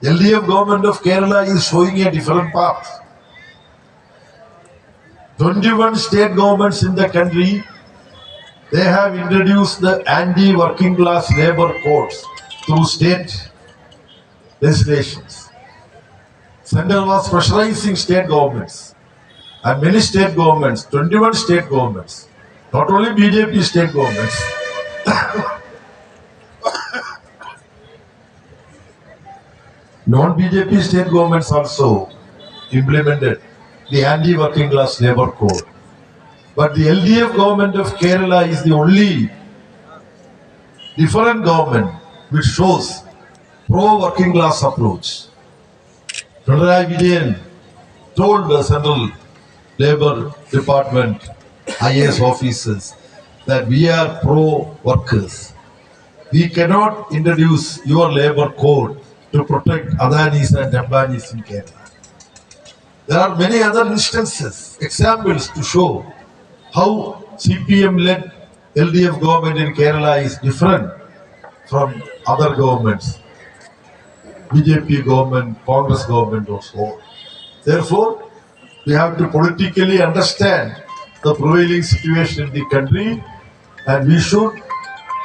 LDF government of Kerala is showing a different path. 21 state governments in the country, they have introduced the anti-working class labor codes through state legislations. Center was pressurizing state governments, and many state governments, 21 state governments, not only BJP state governments, non-BJP state governments also implemented the anti-working class labor code. But the LDF government of Kerala is the only different government which shows pro-working class approach. Pinarayi Vijayan told the Central Labour Department IAS officers that we are pro-workers. We cannot introduce your labor code to protect Adanis and Ambanis in Kerala. There are many other instances, examples to show how CPM-led LDF government in Kerala is different from other governments, BJP government, Congress government or so on. Therefore, we have to politically understand the prevailing situation in the country, and we should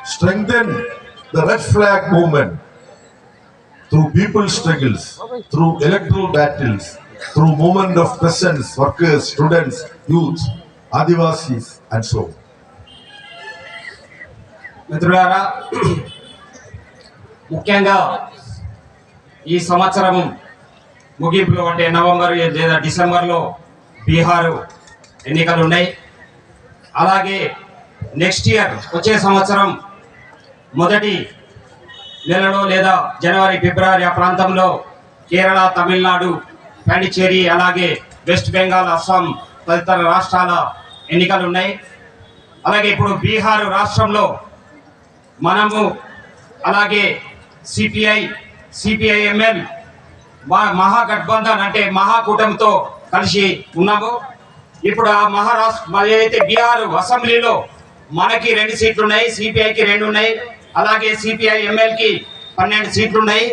strengthen the red flag movement through people's struggles, through electoral battles, through movement of peasants, workers, students, youth, Adivasis and so on. మిత్రులారా, ముఖ్యంగా ఈ సంవత్సరం ముగింపులో అంటే November లేదా డిసెంబర్లో బీహార్ ఎన్నికలు ఉన్నాయి. అలాగే నెక్స్ట్ ఇయర్ వచ్చే సంవత్సరం మొదటి నెలలో లేదా జనవరి ఫిబ్రవరి ఆ ప్రాంతంలో కేరళ, తమిళనాడు, పాండిచ్చేరి, అలాగే వెస్ట్ బెంగాల్, అస్సాం తదితర రాష్ట్రాల ఎన్నికలు ఉన్నాయి. అలాగే ఇప్పుడు బీహార్ రాష్ట్రంలో మనము అలాగే సిపిఐఎంఎల్ మహాగఠబంధన్ అంటే మహాకూటమితో కలిసి ఉన్నాము. ఇప్పుడు ఆ మహారాష్ట్ర ఏదైతే బీహార్ అసెంబ్లీలో మనకి 2 సీట్లు ఉన్నాయి, సిపిఐకి 2 ఉన్నాయి, అలాగే సిపిఐఎంఎల్కి 12 సీట్లు ఉన్నాయి.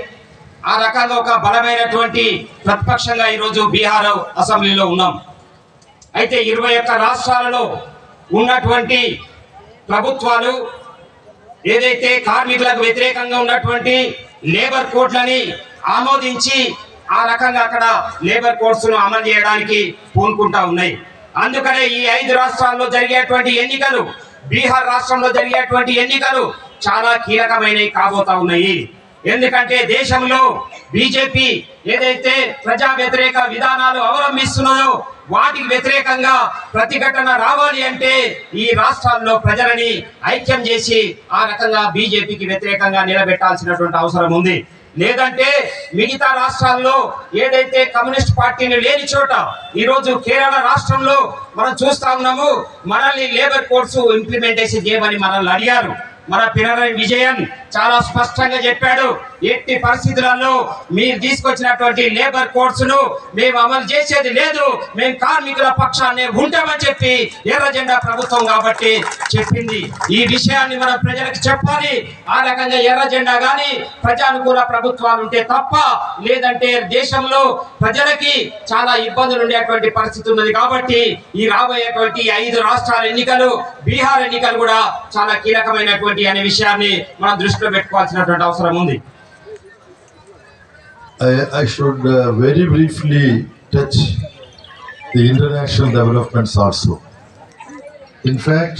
ఆ రకంగా ఒక బలమైనటువంటి ప్రతిపక్షంగా ఈరోజు బీహార్ అసెంబ్లీలో ఉన్నాం. అయితే 21 రాష్ట్రాలలో ఉన్నటువంటి ప్రభుత్వాలు ఏదైతే కార్మికులకు వ్యతిరేకంగా ఉన్నటువంటి లేబర్ కోడ్లని ఆమోదించి ఆ రకంగా అక్కడ లేబర్ కోడ్స్ ను అమలు చేయడానికి పూనుకుంటా ఉన్నాయి. అందుకనే ఈ 5 రాష్ట్రాల్లో జరిగేటువంటి ఎన్నికలు, బీహార్ రాష్ట్రంలో జరిగేటువంటి ఎన్నికలు చాలా కీలకమైనవి కాబోతా ఉన్నాయి. ఎందుకంటే దేశంలో బీజేపీ ఏదైతే ప్రజా వ్యతిరేక విధానాలు అవలంబిస్తున్నదో వాటికి వ్యతిరేకంగా ప్రతిఘటన రావాలి అంటే ఈ రాష్ట్రాల్లో ప్రజలని ఐక్యం చేసి ఆ రకంగా బీజేపీకి వ్యతిరేకంగా నిలబెట్టాల్సినటువంటి అవసరం ఉంది. లేదంటే మిగతా రాష్ట్రాల్లో ఏదైతే కమ్యూనిస్ట్ పార్టీని లేని చోట ఈరోజు కేరళ రాష్ట్రంలో మనం చూస్తా ఉన్నాము. మనల్ని లేబర్ కోడ్స్ ఇంప్లిమెంటేషన్ చేయమని మనల్ని అడిగారు. మన పినరయి విజయన్ చాలా స్పష్టంగా చెప్పాడు, ఎట్టి పరిస్థితులలో మీరు తీసుకొచ్చినటువంటి లేబర్ కోడ్స్ ను మేము అమలు చేసేది లేదు, మేము కార్మికుల పక్షాన్ని ఉంటామని చెప్పి ఎర్ర జెండా ప్రభుత్వం కాబట్టి చెప్పింది. ఈ విషయాన్ని మనం ప్రజలకు చెప్పాలి. ఆ రకంగా ఎర్ర జెండా గాని ప్రజానుకూల ప్రభుత్వాలు ఉంటే తప్ప, లేదంటే దేశంలో ప్రజలకి చాలా ఇబ్బందులు ఉండేటువంటి పరిస్థితి ఉన్నది. కాబట్టి ఈ రాబోయేటువంటి 5 రాష్ట్రాల ఎన్నికలు, బీహార్ ఎన్నికలు కూడా చాలా కీలకమైనటువంటి అనే విషయాన్ని మనం దృష్టిలో పెట్టుకోవాల్సినటువంటి అవసరం ఉంది. I should very briefly touch the international developments also. In fact,